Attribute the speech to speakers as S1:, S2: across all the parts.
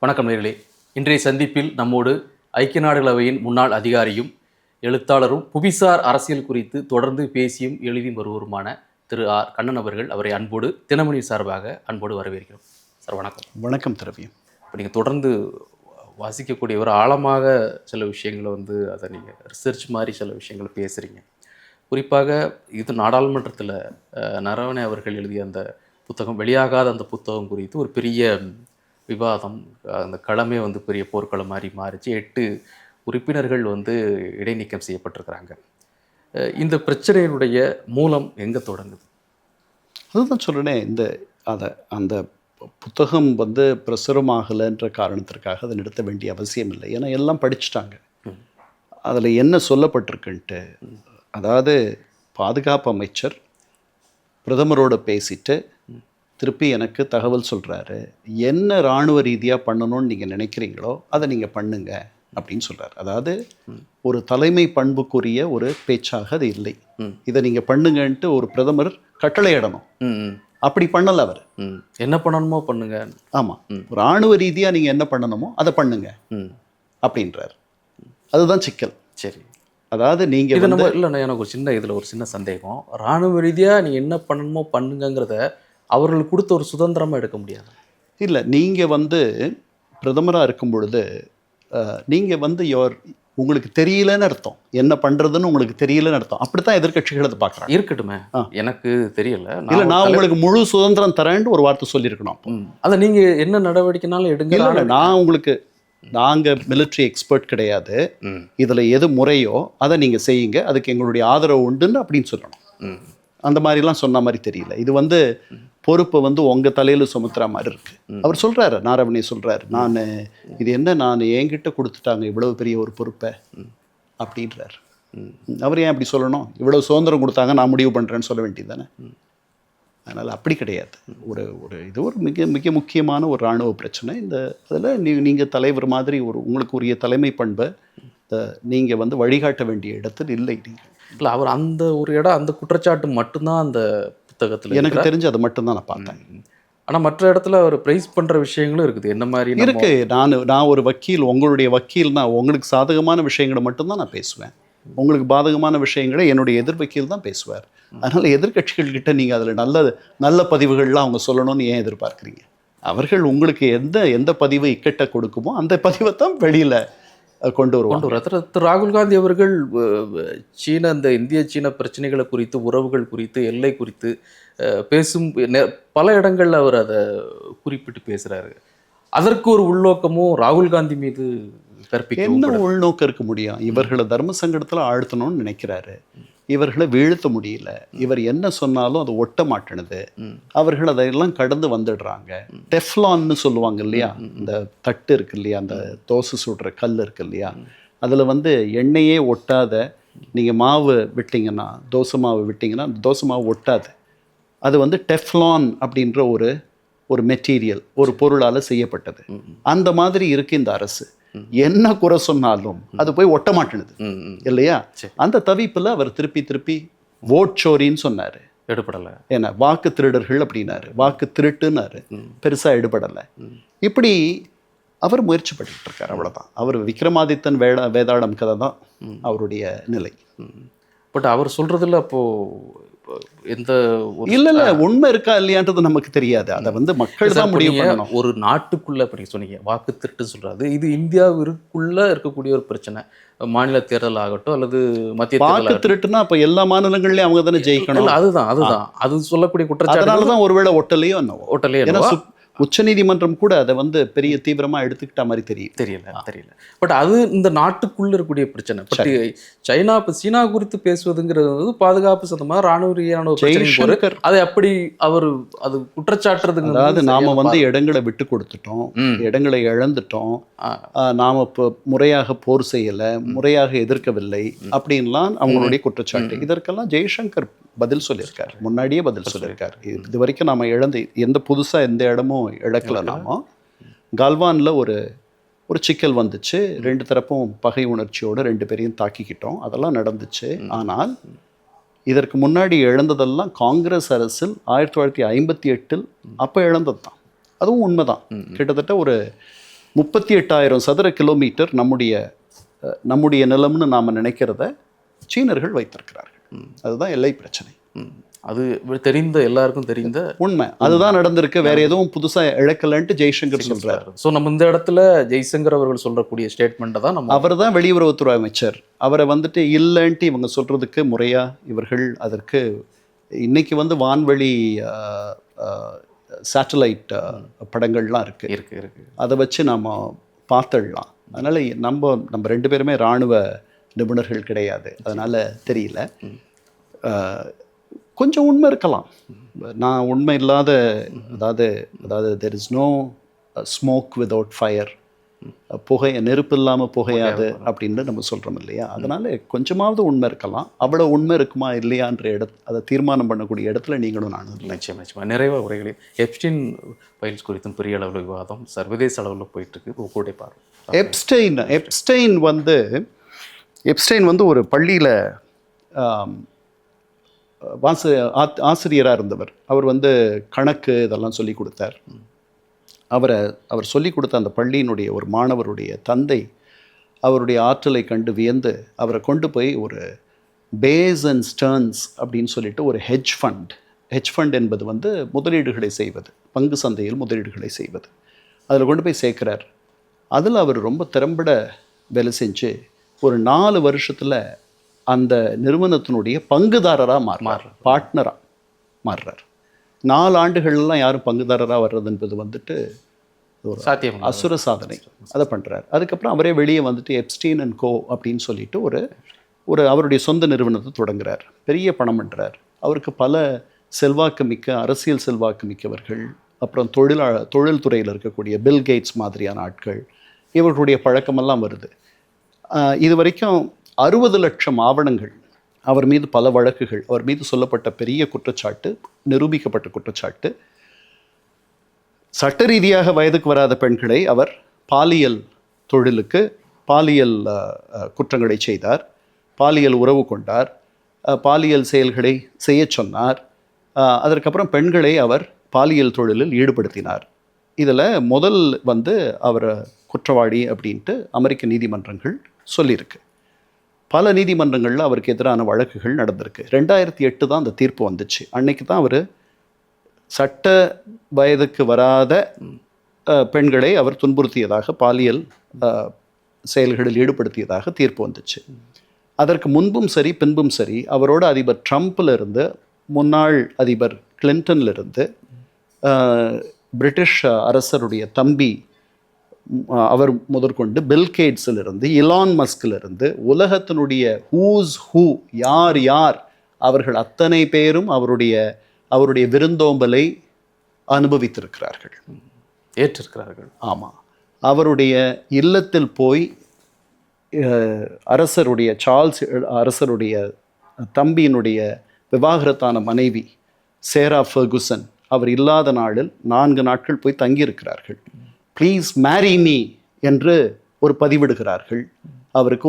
S1: வணக்கம் நேயர்களே. இன்றைய சந்திப்பில் நம்மோடு ஐக்கிய நாடுகள் அவையின் முன்னாள் அதிகாரியும் எழுத்தாளரும் புவிசார் அரசியல் குறித்து தொடர்ந்து பேசியும் எழுதியும் வருவருமான திரு ஆர் கண்ணன் அவர்கள். அவரை அன்போடு தினமணி சார்பாக அன்போடு வரவேற்கிறோம். சார் வணக்கம்.
S2: வணக்கம் திரவியம்.
S1: இப்போ நீங்கள் தொடர்ந்து வாசிக்கக்கூடிய ஒரு ஆழமாக சில விஷயங்களை அதை நீங்கள் ரிசர்ச் மாதிரி சில விஷயங்களை பேசுகிறீங்க. குறிப்பாக இது நாடாளுமன்றத்தில் நரவணே அவர்கள் எழுதிய அந்த புத்தகம், வெளியாகாத அந்த புத்தகம் குறித்து ஒரு பெரிய விவாதம், அந்த களமே பெரிய போர்க்களம் மாதிரி மாறிச்சு. 8 உறுப்பினர்கள் இடைநீக்கம் செய்யப்பட்டிருக்கிறாங்க. இந்த பிரச்சனையினுடைய மூலம் எங்கே தொடங்குது?
S2: அதுதான் சொல்கிறேனே, அந்த புத்தகம் பிரசுரமாகலைன்ற காரணத்திற்காக அதை நிறுத்த வேண்டிய அவசியம் இல்லை. ஏன்னா எல்லாம் படிச்சுட்டாங்க. அதில் என்ன சொல்லப்பட்டிருக்குன்ட்டு, அதாவது பாதுகாப்பு அமைச்சர் பிரதமரோட பேசிட்டு திருப்பி எனக்கு தகவல் சொல்கிறாரு, என்ன இராணுவ ரீதியாக பண்ணணும்னு நீங்கள் நினைக்கிறீங்களோ அதை நீங்கள் பண்ணுங்க அப்படின்னு சொல்கிறார். அதாவது ஒரு தலைமை பண்புக்குரிய ஒரு பேச்சாக அது இல்லை. இதை நீங்கள் பண்ணுங்கன்ட்டு ஒரு பிரதமர் கட்டளையிடணும். அப்படி பண்ணலை அவர்.
S1: என்ன பண்ணணுமோ பண்ணுங்க.
S2: ஆமாம், இராணுவ ரீதியாக நீங்கள் என்ன பண்ணணுமோ அதை பண்ணுங்க அப்படின்றார். அதுதான் சிக்கல்.
S1: சரி,
S2: அதாவது நீங்கள்
S1: இல்லைண்ணா, எனக்கு ஒரு சின்ன சந்தேகம். இராணுவ ரீதியாக நீங்கள் என்ன பண்ணணுமோ பண்ணுங்கிறத அவர்களுக்கு கொடுத்த ஒரு சுதந்திரமாக எடுக்க முடியாது.
S2: இல்லை, நீங்கள் பிரதமராக இருக்கும் பொழுது நீங்கள் உங்களுக்கு தெரியலன்னு அர்த்தம். என்ன பண்ணுறதுன்னு உங்களுக்கு தெரியலன்னு அர்த்தம். அப்படித்தான் எதிர்கட்சிகள் அதை பார்க்குறாங்க.
S1: இருக்கட்டுமே, எனக்கு தெரியல,
S2: இல்லை நான் உங்களுக்கு முழு சுதந்திரம் தரேன்னு ஒரு வார்த்தை சொல்லியிருக்கணும்.
S1: அதை நீங்கள் என்ன நடவடிக்கைனாலும் எடுங்க.
S2: இல்லை, நான் உங்களுக்கு, நாங்கள் மிலிட்ரி எக்ஸ்பர்ட் கிடையாது, இதில் எது முறையோ அதை நீங்கள் செய்யுங்க, அதுக்கு எங்களுடைய ஆதரவு உண்டுன்னு அப்படின்னு சொல்லணும். அந்த மாதிரிலாம் சொன்ன மாதிரி தெரியல. இது பொறுப்பை உங்கள் தலையில் சுமத்துற மாதிரி இருக்குது. அவர் சொல்கிறாரு, நாரவணே சொல்கிறாரு, இது என்ன நான் என்கிட்ட கொடுத்துட்டாங்க இவ்வளவு பெரிய ஒரு பொறுப்பை அப்படின்றார். அவர் ஏன் அப்படி சொல்லணும்? இவ்வளவு சுதந்திரம் கொடுத்தாங்க, நான் முடிவு பண்ணுறேன்னு சொல்ல வேண்டியது தானே. அதனால் அப்படி கிடையாது. இது ஒரு மிக மிக முக்கியமான ஒரு இராணுவ பிரச்சனை. அதில் நீங்கள் தலைவர் மாதிரி உங்களுக்கு உரிய தலைமை பண்பை நீங்கள் வழிகாட்ட வேண்டிய இடத்தில் இல்லை. நீங்கள்
S1: இல்லை, அவர் அந்த ஒரு இடம், அந்த குற்றச்சாட்டு மட்டும்தான் அந்த புத்தகத்தில்
S2: எனக்கு தெரிஞ்சு அது மட்டும்தான் நான் பார்த்தேன்.
S1: ஆனால் மற்ற இடத்துல அவர் ப்ரைஸ் பண்ணுற விஷயங்களும் இருக்குது. என்ன மாதிரி
S2: இருக்குது? நான் ஒரு வக்கீல், உங்களுடைய வக்கீல்னா உங்களுக்கு சாதகமான விஷயங்களை மட்டும்தான் நான் பேசுவேன். உங்களுக்கு பாதகமான விஷயங்களை என்னுடைய எதிர் வக்கீல் தான் பேசுவார். அதனால் எதிர்கட்சிகள்கிட்ட நீங்கள் அதில் நல்ல பதிவுகள்லாம் அவங்க சொல்லணும்னு ஏன் எதிர்பார்க்குறீங்க? அவர்கள் உங்களுக்கு எந்த பதிவு இக்கட்டை கொடுக்குமோ அந்த பதிவை தான் வெளியில் கொண்டு வருவாங்க.
S1: ராகுல் காந்தி அவர்கள் இந்த இந்திய சீன பிரச்சனைகளை குறித்து, உறவுகள் குறித்து, எல்லை குறித்து பேசும் பல இடங்கள்ல அவர் அதை குறிப்பிட்டு பேசுறாரு. அதற்கு ஒரு உள்நோக்கமும் ராகுல் காந்தி மீது கற்பிக்க
S2: என்ன உள்நோக்கம் இருக்க முடியும்? இவர்களை தர்ம சங்கடத்தில் ஆழ்த்தணும்னு நினைக்கிறாரு. இவர்களை வீழ்த்த முடியல. இவர் என்ன சொன்னாலும் அது ஒட்ட மாட்டேனுது. அவர்கள் அதையெல்லாம் கடந்து வந்துடுறாங்க. டெஃப்லான்னு சொல்லுவாங்க இல்லையா, இந்த தட்டு இருக்கு இல்லையா, அந்த தோசை சுடுற கல் இருக்கு இல்லையா, அதில் எண்ணெயே ஒட்டாத நீங்கள் மாவு விட்டிங்கன்னா, தோசை மாவு விட்டிங்கன்னா அந்த தோசை மாவு ஒட்டாது. அது டெஃப்லான் அப்படின்ற ஒரு மெட்டீரியல், ஒரு பொருளால் செய்யப்பட்டது. அந்த மாதிரி இருக்குது இந்த அரசு. என்ன குறை சொன்னாலும் அது போய் ஒட்ட மாட்டேனுது இல்லையா? அந்த தவிப்பில் அவர் திருப்பி ஓட் சோரின்னு சொன்னார்,
S1: எடுபடலை.
S2: ஏன்னா வாக்கு திருடர்கள் அப்படின்னாரு, வாக்கு திருட்டுன்னாரு, பெருசாக எடுபடலை. இப்படி அவர் முயற்சி பண்ணிட்டு இருக்கார். அவ்வளோதான். அவர் விக்ரமாதித்தன் வேதாளம் கதை தான் அவருடைய நிலை.
S1: பட் அவர் சொல்றதுல அப்போ எந்த
S2: இல்லை உண்மை இருக்கா இல்லையான்றது நமக்கு தெரியாது. அதை மக்கள் தான் முடிவு பண்ணணும்.
S1: ஒரு நாட்டுக்குள்ள இப்போ நீங்கள் சொன்னீங்க வாக்கு திருட்டு சொல்றாரு, இது இந்தியாவிற்குள்ள இருக்கக்கூடிய ஒரு பிரச்சனை. மாநில தேர்தல் ஆகட்டும் அல்லது மத்திய
S2: வாக்கு திருட்டுனா அப்போ எல்லா மாநிலங்கள்லயும் அவங்க தானே ஜெயிக்கணும்.
S1: அதுதான் அது சொல்லக்கூடிய குற்றச்சாட்டு.
S2: அதனால தான் ஒருவேளை ஒட்டலையோ உச்சநீதிமன்றம் கூட அதை பெரிய தீவிரமா எடுத்துக்கிட்ட மாதிரி தெரியல.
S1: பட் அது இந்த நாட்டுக்குள்ள இருக்கக்கூடிய பிரச்சனை. பட் சைனா சீனா குறித்து பேசுவதுங்கிறது பாதுகாப்பு சம்பந்தமா ராணுவ ரீதியான அதை அப்படி அவர் அது குற்றச்சாட்டுறது.
S2: அதாவது நாம இடங்களை விட்டு கொடுத்துட்டோம், இடங்களை இழந்துட்டோம், நாம இப்போ முறையாக போர் செய்யல, முறையாக எதிர்க்கவில்லை அப்படின்லாம் அவங்களுடைய குற்றச்சாட்டு. இதற்கெல்லாம் ஜெய்சங்கர் பதில் சொல்லியிருக்காரு, முன்னாடியே பதில் சொல்லியிருக்காரு. இது வரைக்கும் நாம எந்த புதுசாக எந்த இடமும் இழக்கல. நாம கல்வானில் ஒரு சிக்கல் வந்துச்சு, 2 தரப்பும் பகை உணர்ச்சியோடு 2 பேரையும் தாக்கிக்கிட்டோம், அதெல்லாம் நடந்துச்சு. ஆனால் இதற்கு முன்னாடி இழந்ததெல்லாம் காங்கிரஸ் அரசில் 1958 அப்போ இழந்தது தான். அதுவும் உண்மைதான். கிட்டத்தட்ட ஒரு 38,000 சதுர கிலோமீட்டர் நம்முடைய நிலம்னு நாம் நினைக்கிறத சீனர்கள் வைத்திருக்கிறார்கள். அதுதான் எல்லை பிரச்சனை.
S1: அது தெரிந்த எல்லாருக்கும் தெரிந்த
S2: உண்மை. அதுதான் நடந்திருக்கு. வேற எதுவும் புதுசாக இழக்கலன்ட்டு ஜெய்சங்கர் சொல்றாரு.
S1: ஸோ நம்ம இந்த இடத்துல ஜெய்சங்கர் அவர்கள் சொல்லக்கூடிய ஸ்டேட்மெண்ட்டை தான் நம்ம
S2: அவர் தான் வெளியுறவுத்துறை அமைச்சர். அவரை வந்துட்டு இல்லைன்ட்டு இவங்க சொல்றதுக்கு முறையா இவர்கள் அதற்கு இன்னைக்கு வான்வெளி சேட்டலைட் படங்கள்லாம் இருக்கு. அதை வச்சு நம்ம பார்த்துடலாம். அதனால நம்ம 2 பேருமே இராணுவ நிபுணர்கள் கிடையாது, அதனால தெரியல. கொஞ்சம் உண்மை இருக்கலாம். நான் உண்மை இல்லாத அதாவது there is no smoke without fire, நெருப்பு இல்லாமல் புகையாது அப்படின்னு நம்ம சொல்கிறோம் இல்லையா? அதனால் கொஞ்சமாவது உண்மை இருக்கலாம். அவ்வளோ உண்மை இருக்குமா இல்லையான்ற அதை தீர்மானம் பண்ணக்கூடிய இடத்துல நீங்களும் நானும்
S1: நிச்சயமாக நிறைய உரைகளில் எப்ஸ்டைன் ஃபைல்ஸ் குறித்தும் பெரிய அளவில் விவாதம் சர்வதேச அளவில் போயிட்டுருக்கு. உங்களுடைய பார்வை.
S2: எப்ஸ்டைன் ஒரு பள்ளியில் ஆசிரியராக இருந்தவர். அவர் கணக்கு இதெல்லாம் சொல்லி கொடுத்தார். அவர் சொல்லி கொடுத்த அந்த பள்ளியினுடைய ஒரு மாணவருடைய தந்தை அவருடைய ஆற்றலை கண்டு வியந்து அவரை கொண்டு போய் ஒரு பேஸ் அண்ட் ஸ்டர்ன்ஸ் அப்படின்னு சொல்லிட்டு ஒரு ஹெட்ஜ் ஃபண்ட் என்பது முதலீடுகளை செய்வது, பங்கு சந்தையில் முதலீடுகளை செய்வது, அதில் கொண்டு போய் சேர்க்குறார். அதில் அவர் ரொம்ப திறம்பட வேலை செஞ்சு ஒரு 4 வருஷத்தில் அந்த நிறுவனத்தினுடைய பங்குதாரராக பார்ட்னராக மாறுறார். 4 ஆண்டுகள்லாம் யாரும் பங்குதாரராக வர்றது என்பது ஒரு அசுர சாதனை. அதை பண்ணுறார். அதுக்கப்புறம் அவரே வெளியே எப்ஸ்டைன் அண்ட் கோ அப்படின்னு சொல்லிட்டு ஒரு அவருடைய சொந்த நிறுவனத்தை தொடங்குறார். பெரிய பணம் பண்ணுறார். அவருக்கு பல அரசியல் செல்வாக்கு மிக்கவர்கள், அப்புறம் தொழில்துறையில் இருக்கக்கூடிய பில் கேட்ஸ் மாதிரியான ஆட்கள், இவர்களுடைய பழக்கமெல்லாம் வருது. இது வரைக்கும் 60 லட்சம் ஆவணங்கள், அவர் மீது பல வழக்குகள், அவர் மீது சொல்லப்பட்ட பெரிய குற்றச்சாட்டு, நிரூபிக்கப்பட்ட குற்றச்சாட்டு. சட்ட ரீதியாக வயதுக்கு வராத பெண்களை அவர் பாலியல் குற்றங்களை செய்தார், பாலியல் உறவு கொண்டார், பாலியல் செயல்களை செய்ய சொன்னார். அதற்கப்புறம் பெண்களை அவர் பாலியல் தொழிலில் ஈடுபடுத்தினார். இதில் முதல் அவர் குற்றவாளி அப்படின்ட்டு அமெரிக்க நீதிமன்றங்கள் சொல்லியிருக்கு. பல நீதிமன்றங்களில் அவருக்கு எதிரான வழக்குகள் நடந்திருக்கு. 2008 தான் அந்த தீர்ப்பு வந்துச்சு. அன்னைக்கு தான் அவர் சட்ட வயதுக்கு வராத பெண்களை அவர் துன்புறுத்தியதாக, பாலியல் செயல்களில் ஈடுபடுத்தியதாக தீர்ப்பு வந்துச்சு. அதற்கு முன்பும் சரி பின்பும் சரி அவரோட அதிபர் ட்ரம்ப்லேருந்து, முன்னாள் அதிபர் கிளின்டன்லேருந்து, பிரிட்டிஷ் அரசருடைய தம்பி அவர் முதற்கொண்டு பில் கேட்ஸிலிருந்து, இலான் மஸ்கிலிருந்து, உலகத்தினுடைய யார் அவர்கள் அத்தனை பேரும் அவருடைய விருந்தோம்பலை அனுபவித்திருக்கிறார்கள்,
S1: ஏற்றிருக்கிறார்கள்.
S2: ஆமாம். அவருடைய இல்லத்தில் போய் சார்ல்ஸ் அரசருடைய தம்பியினுடைய விவாகரத்தான மனைவி சேரா ஃபெர்குசன் அவர் இல்லாத நாளில் 4 நாட்கள் போய் தங்கியிருக்கிறார்கள். ப்ளீஸ் மேரி மீ என்று ஒரு பதிவிடுகிறார்கள். அவருக்கு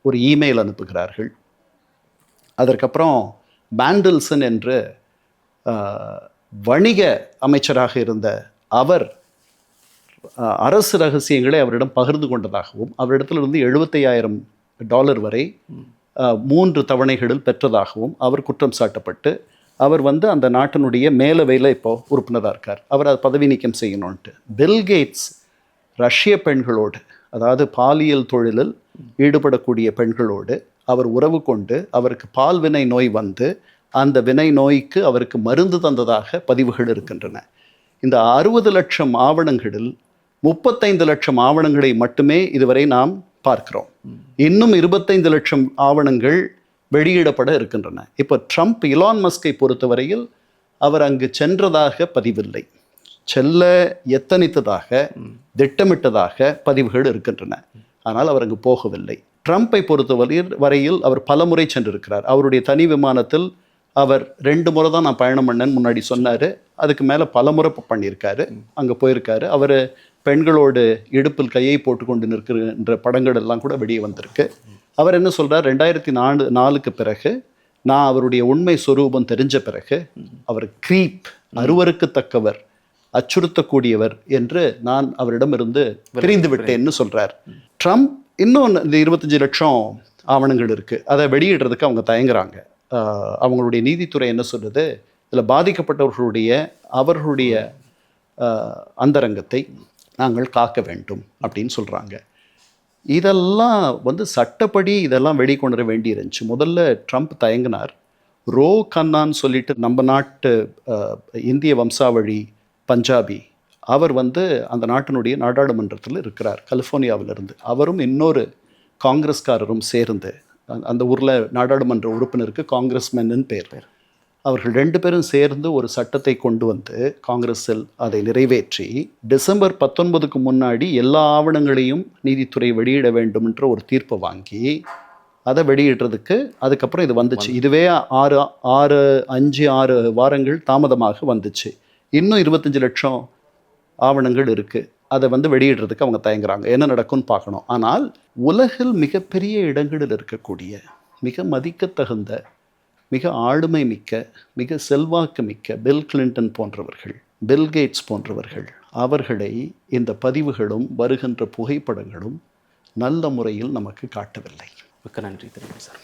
S2: ஒரு இமெயில் அனுப்புகிறார்கள். அதற்கப்புறம் பேண்டில்சன் என்று வணிக அமைச்சராக இருந்த அவர் அரசு ரகசியங்களை அவரிடம் பகிர்ந்து கொண்டதாகவும், அவரிடத்திலிருந்து $75,000 வரை 3 தவணைகளில் பெற்றதாகவும் அவர் குற்றம் சாட்டப்பட்டு, அவர் அந்த நாட்டினுடைய மேலவையில் இப்போ உறுப்பினராக இருக்கார். அவர் அதை பதவி நீக்கம் செய்யணும்ன்ட்டு. பில் கேட்ஸ் ரஷ்ய பெண்களோடு, அதாவது பாலியல் தொழிலில் ஈடுபடக்கூடிய பெண்களோடு அவர் உறவு கொண்டு அவருக்கு பால்வினை நோய் அந்த வினை நோய்க்கு அவருக்கு மருந்து தந்ததாக பதிவுகள் இருக்கின்றன. இந்த 60 லட்சம் ஆவணங்களில் 35 லட்சம் ஆவணங்களை மட்டுமே இதுவரை நாம் பார்க்கிறோம். இன்னும் 25 லட்சம் ஆவணங்கள் வெளியிடப்பட இருக்கின்றன. இப்போ ட்ரம்ப் இலான் மஸ்கை பொறுத்தவரையில் அவர் அங்கு சென்றதாக பதிவில்லை, செல்ல எத்தனித்ததாக திட்டமிட்டதாக பதிவுகள் இருக்கின்றன. ஆனால் அவர் அங்கு போகவில்லை. ட்ரம்ப்பை பொறுத்தவரையில் அவர் பல முறை சென்றிருக்கிறார். அவருடைய தனி விமானத்தில் அவர் 2 முறை தான் நான் பயணம் பண்ணேன்னு முன்னாடி சொன்னார். அதுக்கு மேலே பல முறை பண்ணியிருக்காரு, அங்கே போயிருக்காரு. அவர் பெண்களோடு இடுப்பில் கையை போட்டு கொண்டு நிற்கின்ற படங்கள் எல்லாம் கூட வெளியே வந்திருக்கு. அவர் என்ன சொல்கிறார், 2004க்கு பிறகு நான் அவருடைய உண்மை சொரூபம் தெரிஞ்ச பிறகு அவர் அருவருக்கத்தக்கவர் அச்சுறுத்தக்கூடியவர் என்று நான் அவரிடமிருந்து பிரிந்து விட்டேன்னு சொல்றார். ட்ரம்ப் இன்னும் இந்த 25 லட்சம் ஆவணங்கள் இருக்கு, அதை வெளியிடுறதுக்கு அவங்க தயங்குறாங்க. அவங்களுடைய நீதித்துறை என்ன சொல்லுது, இதில் பாதிக்கப்பட்டவர்களுடைய அவர்களுடைய அந்தரங்கத்தை நாங்கள் காக்க வேண்டும் அப்படின்னு சொல்கிறாங்க. இதெல்லாம் வந்து சட்டப்படி இதெல்லாம் வெளிக்கொண்டு வர வேண்டி இருந்துச்சு. முதல்ல ட்ரம்ப் தயங்கினார். ரோ கன்னான்னு சொல்லிட்டு நம்ம நாட்டு இந்திய வம்சாவழி பஞ்சாபி, அவர் வந்து அந்த நாட்டினுடைய நாடாளுமன்றத்தில் இருக்கிறார், கலிஃபோர்னியாவிலிருந்து. அவரும் இன்னொரு காங்கிரஸ்காரரும் சேர்ந்து, அந்த ஊரில் நாடாளுமன்ற உறுப்பினருக்கு காங்கிரஸ்மென்னு பேர், அவர்கள் 2 பேரும் சேர்ந்து ஒரு சட்டத்தை கொண்டு வந்து காங்கிரஸில் அதை நிறைவேற்றி டிசம்பர் 19க்கு முன்னாடி எல்லா ஆவணங்களையும் நீதித்துறை வெளியிட வேண்டும் என்ற ஒரு தீர்ப்பை வாங்கி அதை வெளியிடுறதுக்கு அதுக்கப்புறம் இது வந்துச்சு. இதுவே 5-6 வாரங்கள் தாமதமாக வந்துச்சு. இன்னும் 25 லட்சம் ஆவணங்கள் இருக்குது, அதை வந்து வெளியிடுறதுக்கு அவங்க தயங்குறாங்க. என்ன நடக்கும்னு பார்க்கணும். ஆனால் உலகில் மிகப்பெரிய இடங்களில் இருக்கக்கூடிய மிக மதிக்கத்தகுந்த மிக ஆளுமை மிக்க மிக செல்வாக்கு மிக்க பில் கிளின்டன் போன்றவர்கள், பில் கேட்ஸ் போன்றவர்கள், அவர்களை இந்த பதிவுகளும் வருகின்ற புகைப்படங்களும் நல்ல முறையில் நமக்கு காட்டவில்லை.
S1: மிக்க நன்றி திருமணி சார்.